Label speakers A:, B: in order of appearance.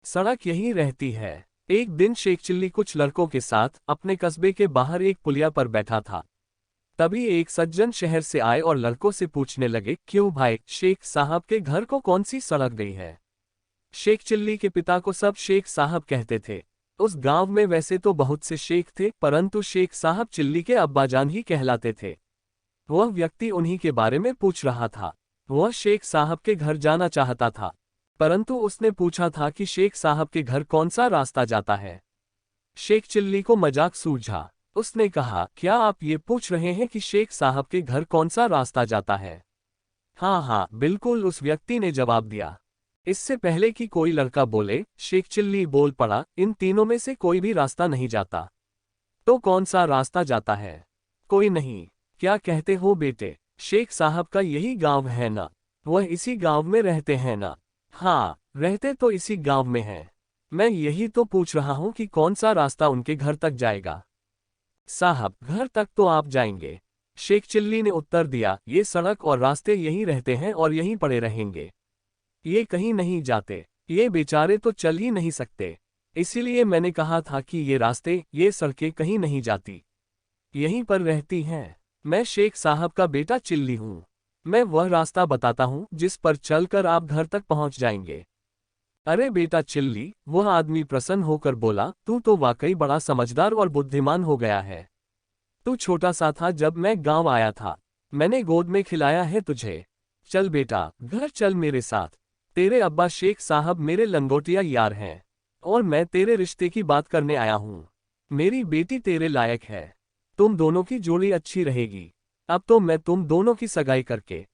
A: सड़क यहीं रहती है। एक दिन शेख चिल्ली कुछ लड़कों के साथ अपने कस्बे के बाहर एक पुलिया पर बैठा था। तभी एक सज्जन शहर से आए और लड़कों से पूछने लगे, क्यों भाई, शेख साहब के घर को कौन सी सड़क गई है? शेख चिल्ली के पिता को सब शेख साहब कहते थे। उस गांव में वैसे तो बहुत से शेख थे, परंतु शेख साहब चिल्ली के अब्बाजान ही कहलाते थे। वह व्यक्ति उन्हीं के बारे में पूछ रहा था। वह शेख साहब के घर जाना चाहता था, परंतु उसने पूछा था कि शेख साहब के घर कौन सा रास्ता जाता है। शेख चिल्ली को मजाक सूझा। उसने कहा, क्या आप ये पूछ रहे हैं कि शेख साहब के घर कौन सा रास्ता जाता है? हाँ हाँ बिल्कुल, उस व्यक्ति ने जवाब दिया। इससे पहले कि कोई लड़का बोले, शेख चिल्ली बोल पड़ा, इन तीनों में से कोई भी रास्ता नहीं जाता। तो कौन सा रास्ता जाता है? कोई नहीं। क्या कहते हो बेटे, शेख साहब का यही गांव है ना? वह इसी गांव में रहते हैं ना? हाँ, रहते तो इसी गांव में हैं। मैं यही तो पूछ रहा हूं कि कौन सा रास्ता उनके घर तक जाएगा। साहब, घर तक तो आप जाएंगे। शेख चिल्ली ने उत्तर दिया, ये सड़क और रास्ते यहीं रहते हैं और यहीं पड़े रहेंगे। ये कहीं नहीं जाते। ये बेचारे तो चल ही नहीं सकते। इसीलिए मैंने कहा था कि ये रास्ते, ये सड़कें कहीं नहीं जाती, यहीं पर रहती हैं। मैं शेख साहब का बेटा चिल्ली हूँ। मैं वह रास्ता बताता हूँ जिस पर चलकर आप घर तक पहुँच जाएंगे। अरे बेटा चिल्ली, वह आदमी प्रसन्न होकर बोला, तू तो वाकई बड़ा समझदार और बुद्धिमान हो गया है। तू छोटा सा था जब मैं गांव आया था। मैंने गोद में खिलाया है तुझे। चल बेटा, घर चल मेरे साथ। तेरे अब्बा शेख साहब मेरे लंगोटिया यार हैं, और मैं तेरे रिश्ते की बात करने आया हूँ। मेरी बेटी तेरे लायक है। तुम दोनों की जोड़ी अच्छी रहेगी। अब तो मैं तुम दोनों की सगाई करके